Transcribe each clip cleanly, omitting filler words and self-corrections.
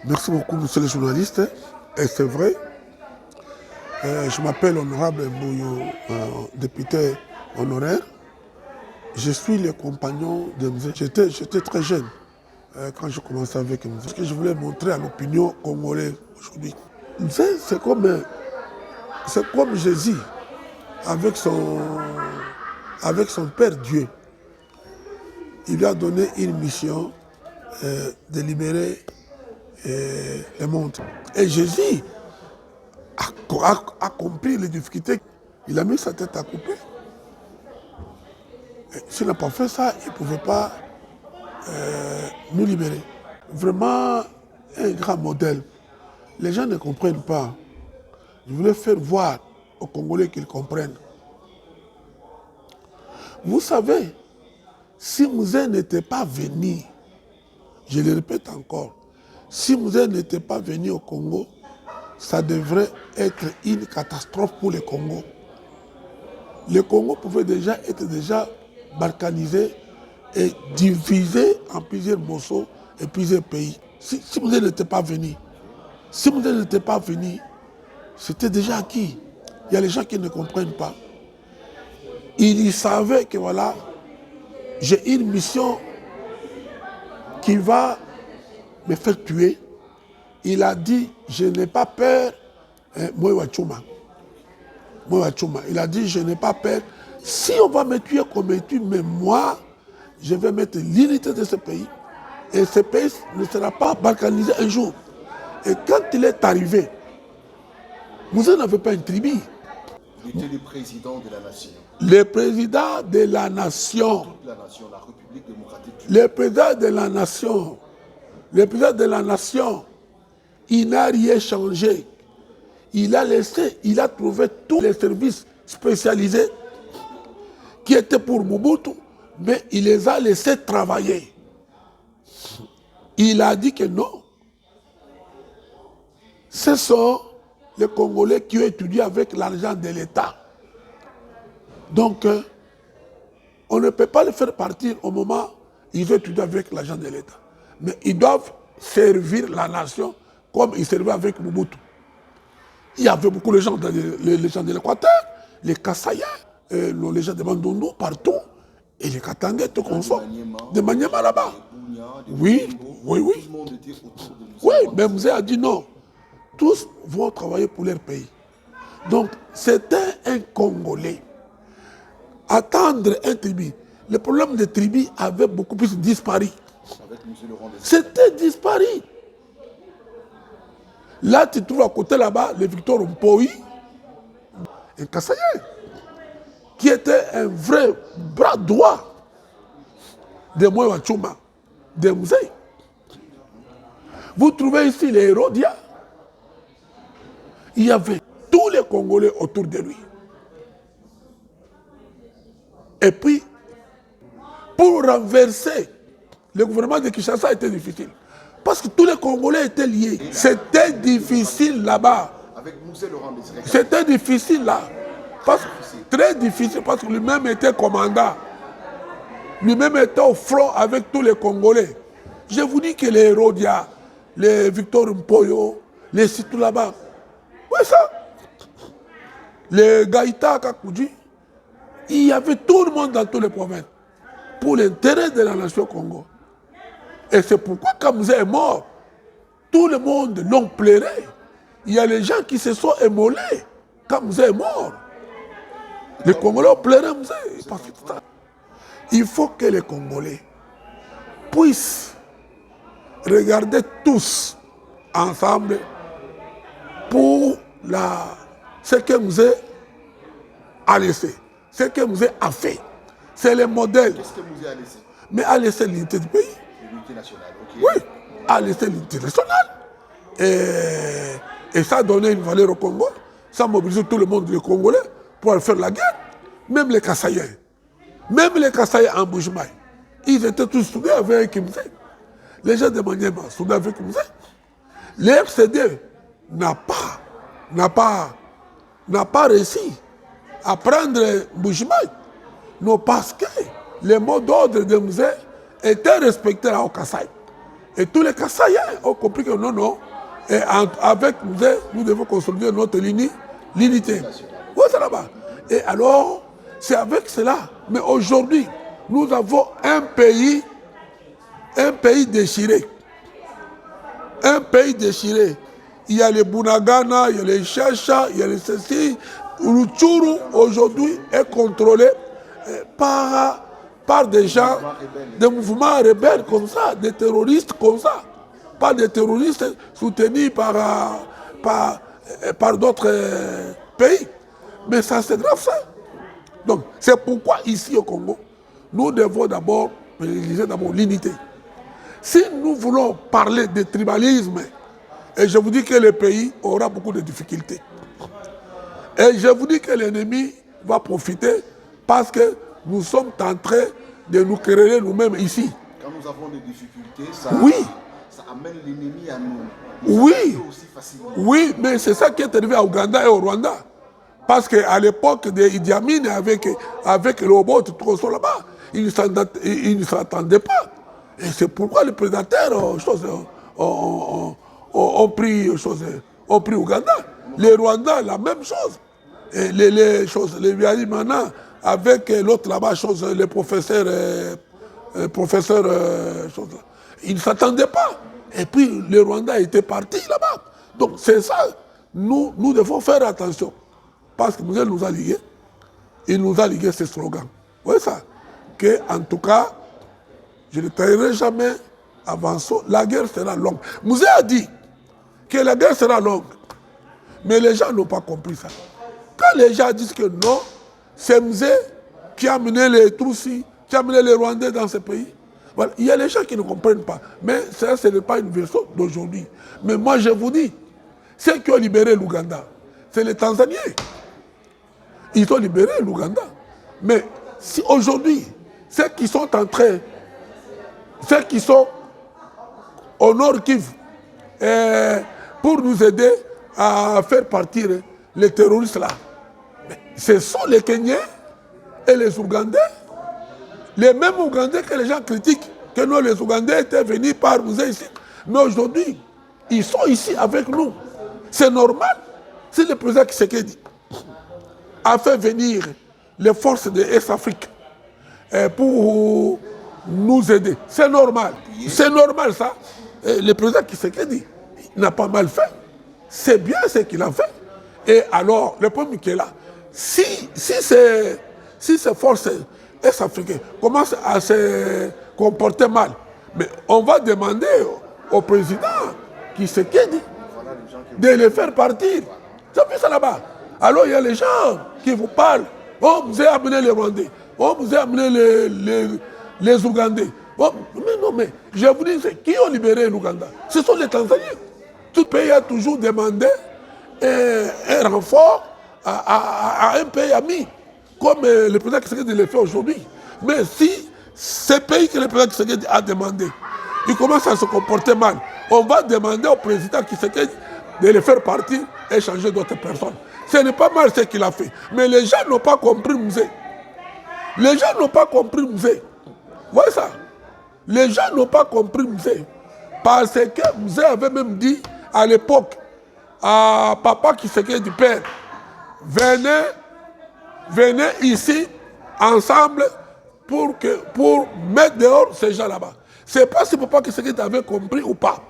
Merci beaucoup, monsieur le journaliste. Et c'est vrai, je m'appelle Honorable Bouyo, député honoraire. Je suis le compagnon de Mzé. J'étais très jeune quand je commençais avec Mzé. Ce que je voulais montrer à l'opinion congolaise aujourd'hui. Mzé, c'est comme Jésus avec son Père Dieu. Il lui a donné une mission de libérer le monde. Et Jésus a compris les difficultés. Il a mis sa tête à couper. S'il n'a pas fait ça, il ne pouvait pas nous libérer. Vraiment un grand modèle. Les gens ne comprennent pas. Je voulais faire voir aux Congolais qu'ils comprennent. Vous savez, si Mzé n'était pas venu, je le répète encore, si Mzé n'était pas venu au Congo, ça devrait être une catastrophe pour le Congo. Le Congo pouvait déjà être balkanisé et divisé en plusieurs morceaux et plusieurs pays. Si Mzé n'était pas venu, c'était déjà acquis. Il y a les gens qui ne comprennent pas. Il savait que voilà, j'ai une mission qui va me faire tuer. Il a dit, je n'ai pas peur, Moïwa Tchouma. Il a dit, je n'ai pas peur. Si on va me tuer comme me tue, mais moi, je vais mettre l'unité de ce pays. Et ce pays ne sera pas balkanisé un jour. Et quand il est arrivé, Mzé n'avait pas une tribu. Il était le président de la nation. Le président de la nation. Toute la nation, la République démocratique du Le président de la nation. Le président de la nation. Il n'a rien changé. Il a trouvé tous les services spécialisés qui étaient pour Mobutu, mais il les a laissés travailler. Il a dit que non. Ce sont les Congolais qui ont étudié avec l'argent de l'État. Donc, on ne peut pas les faire partir au moment où ils ont étudié avec l'argent de l'État. Mais ils doivent servir la nation comme ils servaient avec Mobutu. Il y avait beaucoup de gens, les gens de l'Équateur, les Kassayens, les gens de Bandundu, partout. Et les Katangais, tout comme ça. De Maniema là-bas. Oui. Tout le monde était autour de nous. Oui, mais Mzé a dit non. Tous vont travailler pour leur pays. Donc, c'était un Congolais. Attendre un tribu. Le problème des tribus avait beaucoup plus disparu. C'était disparu. Là, tu trouves à côté là-bas le Victor Mpoyi, un Kassayen, qui était un vrai bras droit de Moïwa Tchouma, de Mzé. Vous trouvez ici les Hérodia. Il y avait tous les Congolais autour de lui. Et puis, pour renverser le gouvernement de Kinshasa était difficile. Parce que tous les Congolais étaient liés. C'était difficile là-bas. C'était difficile là. Très difficile parce que lui-même était commandant. Lui-même était au front avec tous les Congolais. Je vous dis que les Hérodia, les Victor Mpoyo, les sites là-bas. Oui, ça. Les Gaïta Kakoudji, il y avait tout le monde dans tous les provinces. Pour l'intérêt de la nation Congo. Et c'est pourquoi quand Mzé est mort, tout le monde l'ont pleuré. Il y a les gens qui se sont émolés quand Mzé est mort. Les Congolais ont pleuré Mzé. Il faut que les Congolais puissent regarder tous ensemble pour ce que Mzé a laissé, ce que Mzé a fait. C'est le modèle. Qu'est-ce que Mzé a laissé? Mais a laissé l'unité du pays. L'unité nationale, ok. Oui, a laissé l'unité nationale. Et ça a donné une valeur au Congo. Ça a mobilisé tout le monde des Congolais pour aller faire la guerre. Même les Kassayens. Même les Kassayens en Bujimaï. Ils étaient tous soudés avec Mzé. Les gens de Maniema soudés avec Mzé. Le FCD n'a pas réussi à prendre Bujimaï. Non, parce que les mots d'ordre de Mzé étaient respectés là au Kassai. Et tous les Kassaïens ont compris que non, non. Et avec nous devons consolider notre l'unité. Oui, c'est là-bas. Et alors, c'est avec cela. Mais aujourd'hui, nous avons un pays déchiré. Un pays déchiré. Il y a les Bunagana, il y a les Chacha, il y a les ceci. Rutshuru, aujourd'hui, est contrôlé par des gens, des mouvements rebelles comme ça, des terroristes comme ça. Pas des terroristes soutenus par d'autres pays. Mais ça, c'est grave ça. Donc, c'est pourquoi ici au Congo, nous devons d'abord privilégier l'unité. Si nous voulons parler de tribalisme, et je vous dis que le pays aura beaucoup de difficultés. Et je vous dis que l'ennemi va profiter parce que nous sommes en train de nous créer nous-mêmes ici. Quand nous avons des difficultés, ça amène l'ennemi à nous. Oui, aussi facilement. oui, mais c'est ça qui est arrivé à Ouganda et au Rwanda. Parce qu'à l'époque de Idi Amin avec le robot, tout ça là-bas, ils ne s'attendaient pas. Et c'est pourquoi les prédateurs ont pris Ouganda. Les Rwandais, la même chose. Et les Biarimana, avec l'autre là-bas, les professeurs, ils ne s'attendaient pas. Et puis les Rwandais étaient partis là-bas. Donc c'est ça, nous devons faire attention. Parce que Moussel nous a ligué, il nous a ligué ce slogan. Vous voyez ça? Que, en tout cas, je ne trahirai jamais avant ça, la guerre sera longue. Moussel a dit que la guerre sera longue. Mais les gens n'ont pas compris ça. Quand les gens disent que non, c'est Moussel qui a mené les Troussis, qui a mené les Rwandais dans ce pays. Voilà. Il y a les gens qui ne comprennent pas. Mais ça, ce n'est pas une version d'aujourd'hui. Mais moi, je vous dis, ceux qui ont libéré l'Ouganda, c'est les Tanzaniens. Ils ont libéré l'Ouganda. Mais si aujourd'hui, ceux qui sont au Nord Kivu, pour nous aider à faire partir les terroristes là, ce sont les Kenyans et les Ougandais, les mêmes Ougandais que les gens critiquent, que nous, les Ougandais étaient venus par nous ici. Mais aujourd'hui, ils sont ici avec nous. C'est normal. Si le président Tshisekedi a fait venir les forces de Est-Afrique pour nous aider. C'est normal. C'est normal ça. Et le président Tshisekedi n'a pas mal fait. C'est bien ce qu'il a fait. Et alors, le problème qui est là, si ces forces Est-Africaines commencent à se comporter mal, mais on va demander au président Tshisekedi de les faire partir. C'est plus ça là-bas. Alors il y a les gens qui vous parlent. Oh, vous avez amené les Rwandais. Oh, vous avez amené les Ougandais. Oh, mais non, mais je vous dis, qui ont libéré l'Ouganda? Ce sont les Tanzaniens. Tout pays a toujours demandé un renfort à un pays ami, comme le président Tshisekedi le fait aujourd'hui. Mais si ces pays que le président Tshisekedi a demandé, ils commencent à se comporter mal, on va demander au président Tshisekedi de les faire partir et changer d'autres personnes. Ce n'est pas mal ce qu'il a fait. Mais les gens n'ont pas compris Mzé. Les gens n'ont pas compris Mzé. Vous voyez ça? Les gens n'ont pas compris Mzé. Parce que Mzé avait même dit à l'époque à papa Tshisekedi du père, venez ici ensemble pour mettre dehors ces gens là-bas. Je ne sais pas si papa Tshisekedi avait compris ou pas.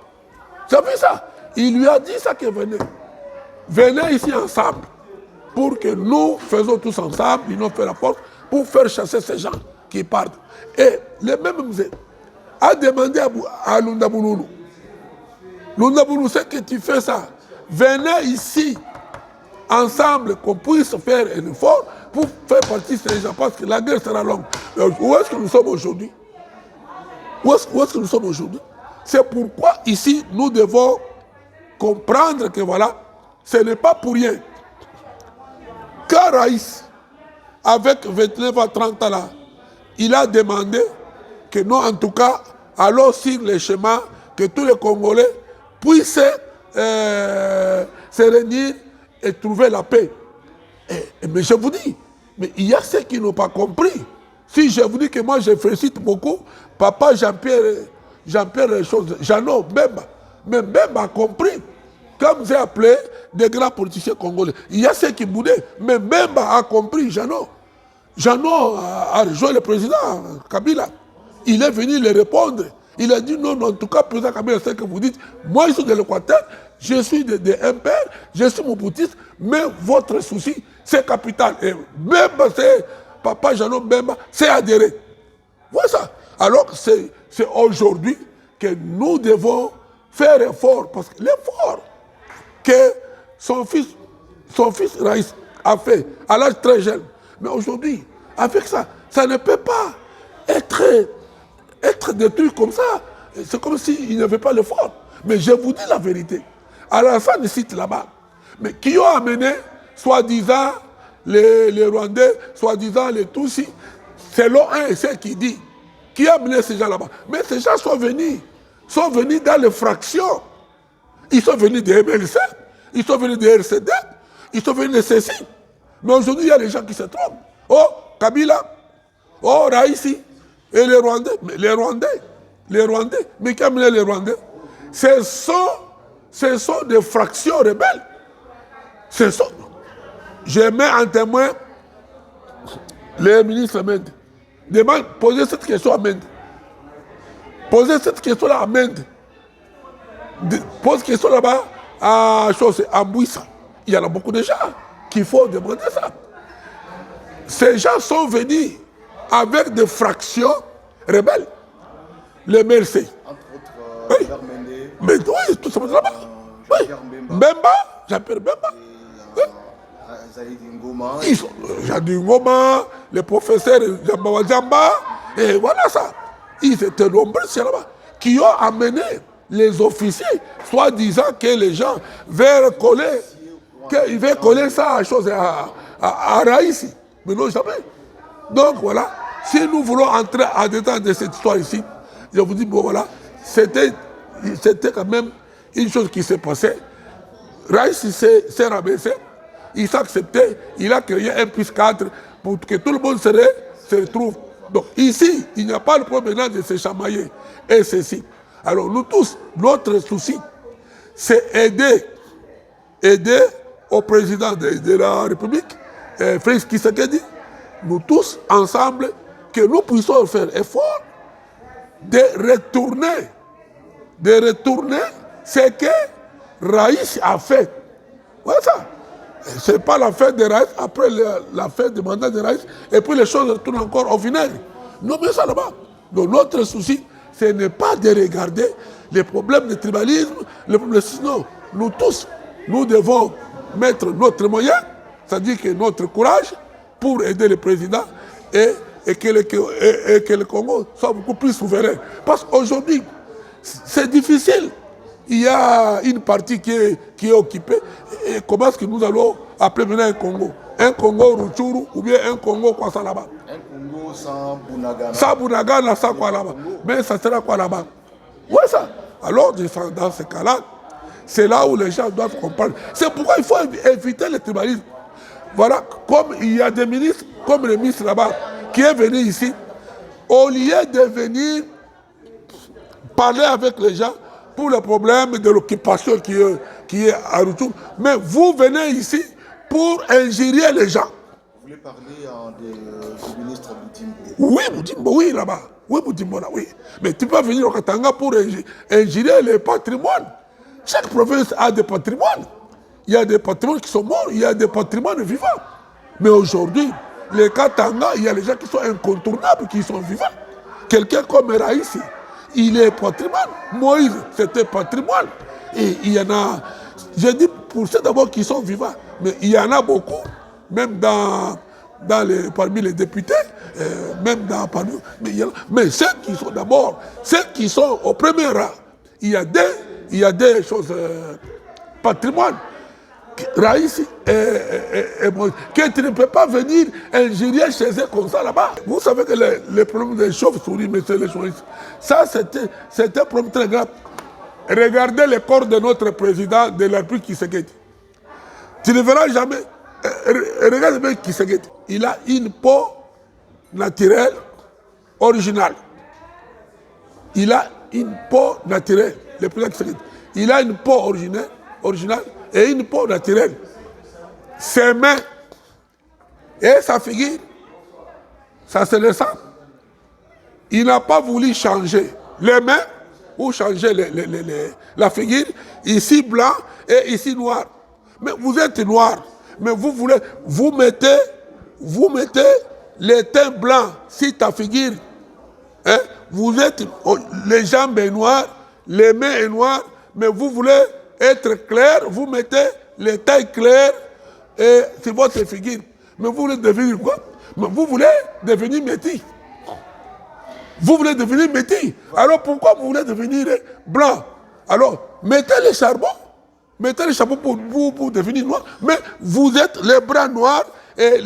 Vous avez vu ça? Il lui a dit ça que venez ici ensemble pour que nous faisons tous ensemble, ils nous fait la porte, pour faire chasser ces gens qui partent. Et le même Mzé a demandé à Lundabululu, Lundabululu, c'est que tu fais ça. Venez ici ensemble, qu'on puisse faire un effort pour faire partir ces gens, parce que la guerre sera longue. Où est-ce que nous sommes aujourd'hui? Où est-ce que nous sommes aujourd'hui? C'est pourquoi ici, nous devons comprendre que voilà, ce n'est pas pour rien. Quand Raïs, avec 29 à 30 ans là, il a demandé que nous, en tout cas, allons sur les chemins, que tous les Congolais puissent se réunir et trouver la paix. Mais je vous dis, mais il y a ceux qui n'ont pas compris. Si je vous dis que moi je félicite beaucoup, papa Jean-Pierre Jean-Pierre Jeannot, Mbemba. Mais Mbemba a compris. Comme j'ai appelé des grands politiciens congolais. Il y a ceux qui boudaient. Mais Mbemba a compris Jeannot. Jeannot a rejoint le président Kabila. Il est venu lui répondre. Il a dit non, en tout cas, président Kabila, c'est ce que vous dites. Moi, je suis de l'Équateur, je suis de MPR, je suis moboutiste, mais votre souci, c'est capital. Et Mbemba, c'est papa Jeannot Mbemba, c'est adhéré. Voilà ça. Alors que c'est aujourd'hui que nous devons faire effort. Parce que l'effort que son fils Raïs a fait à l'âge très jeune, mais aujourd'hui, avec ça, ça ne peut pas être détruit comme ça. C'est comme s'il n'y avait pas l'effort. Mais je vous dis la vérité. Alassane cite là-bas, mais qui ont amené, soi-disant, les Rwandais, soi-disant les Tutsis, selon un et ce qui dit, qui a amené ces gens là-bas. Mais ces gens sont venus dans les fractions. Ils sont venus des MLC, ils sont venus des RCD, ils sont venus de ceci. Mais aujourd'hui, il y a des gens qui se trompent. Oh, Kabila, oh, Raïsi, et les Rwandais. Mais les Rwandais, mais qui a amené les Rwandais? Ce sont des fractions rebelles. Je mets en témoin les ministres Mende. Posez cette question à Mende. Posez cette question-là à Mende. Pose question là-bas à Bouissa. Il y en a beaucoup de gens qu'il faut demander ça. Ces gens sont venus avec des fractions rebelles. Les Mercé. Entre autres, Oui. Mais oui, tout ça là-bas. Oui. Mbemba, Jean-Pierre Mbemba. Jadi Ngoma, le professeur Jamba, et voilà ça. Ils étaient nombreux là-bas qui ont amené les officiers, soit disant que les gens veulent coller ça à chose à Raïsi. Mais non, jamais. Donc voilà, si nous voulons entrer en détail de cette histoire ici, je vous dis, bon voilà, c'était quand même une chose qui s'est passée. Raïsi s'est rabaissé, il s'est accepté, il a créé un plus 4 pour que tout le monde se retrouve. Donc ici, il n'y a pas le problème maintenant de se chamailler et ceci. Alors nous tous, notre souci, c'est aider au président de la République, Félix Tshisekedi, nous tous ensemble, que nous puissions faire effort de retourner ce que Raïs a fait. Voilà ça. Ce n'est pas la fête de Raïs, après la fête du mandat de Raïs, et puis les choses retournent encore au vinaigre. Non, mais ça là-bas. Donc notre souci, ce n'est pas de regarder les problèmes de tribalisme, les problèmes de... Non, nous tous, nous devons mettre notre moyen, c'est-à-dire que notre courage, pour aider le président et que le Congo soit beaucoup plus souverain. Parce qu'aujourd'hui, c'est difficile. Il y a une partie qui est occupée. Et comment est-ce que nous allons appeler maintenant un Congo? Un Congo Rutshuru ou bien un Congo quoi ça là-bas? Un Congo sans Bunagana. Sans Bunagana, sans quoi là-bas? Mais ça sera quoi là-bas? Oui, ça. Alors, dans ce cas-là, c'est là où les gens doivent comprendre. C'est pourquoi il faut éviter le tribalisme. Voilà, comme il y a des ministres, comme le ministre là-bas, qui est venu ici, au lieu de venir parler avec les gens pour le problème de l'occupation qui est à Rutshuru, mais vous venez ici pour injurier les gens. Vous voulez parler du ministre Boudimbo? Oui, Boudimbo, oui, là-bas. Oui, Boudimbo, là, oui. Mais tu peux venir au Katanga pour injurier les patrimoines. Chaque province a des patrimoines. Il y a des patrimoines qui sont morts, il y a des patrimoines vivants. Mais aujourd'hui, les Katanga, il y a les gens qui sont incontournables, qui sont vivants. Quelqu'un comme Raïsi, il est patrimoine. Moïse, c'était patrimoine. Et il y en a, je dis pour ceux d'abord qui sont vivants, mais il y en a beaucoup, même parmi les députés, mais ceux qui sont d'abord, ceux qui sont au premier rang, il y a des choses, patrimoine. Raïs et Moïse, que tu ne peux pas venir injurier chez eux comme ça là-bas. Vous savez que les problèmes des chauves-souris, monsieur les journalistes, ça c'était un problème très grave. Regardez le corps de notre président de la République Tshisekedi. Tu ne verras jamais. Regarde bien Tshisekedi. Il a une peau naturelle, originale. Il a une peau naturelle. Le président Tshisekedi, il a une peau originale et une peau naturelle. Ses mains et sa figure, ça c'est le sang. Il n'a pas voulu changer les mains ou changer la figure, ici blanc et ici noir. Mais vous êtes noir, mais vous mettez les teints blancs sur ta figure. Hein? Vous êtes, les jambes sont noires, les mains sont noires, mais vous voulez être clair, vous mettez les tailles claires sur votre figure. Mais vous voulez devenir quoi? Mais vous voulez devenir métis. Vous voulez devenir métis. Alors pourquoi vous voulez devenir blanc? Alors mettez les charbons. Mettez les charbons pour devenir noir. Mais vous êtes les bras noirs et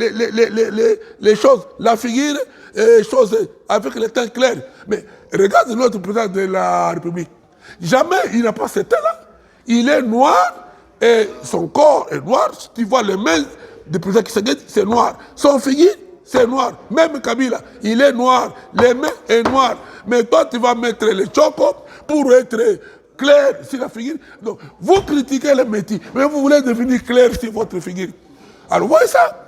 les choses, la figure, et choses avec les teints clairs. Mais regarde notre président de la République. Jamais il n'a pas ce teint-là. Il est noir et son corps est noir. Tu vois les mains du président Tshisekedi, c'est noir. Son figure, c'est noir. Même Kabila, il est noir. Les mains sont noires. Mais toi, tu vas mettre les chocos pour être clair sur la figure. Donc, vous critiquez les métis, mais vous voulez devenir clair sur votre figure. Alors, vous voyez ça?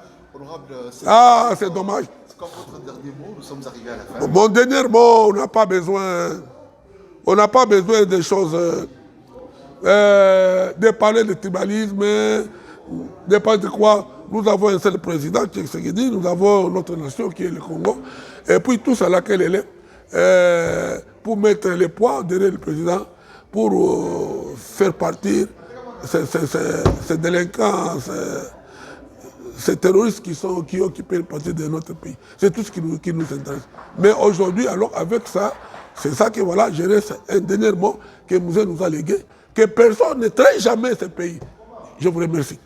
Ah, c'est dommage. Comme votre dernier mot, nous sommes arrivés à la fin. Mon dernier mot, on n'a pas besoin de choses, de parler de tribalisme, de parler de quoi. Nous avons un seul président qui est Tshisekedi, nous avons notre nation qui est le Congo, et puis tous à laquelle elle est, pour mettre les poids derrière le président, pour faire partir ces délinquants, ces terroristes qui occupent une partie de notre pays. C'est tout ce qui nous intéresse. Mais aujourd'hui, alors avec ça, c'est ça que voilà, je reste un dernier mot que Mouzé nous a légué, que personne ne traite jamais ce pays. Je vous remercie.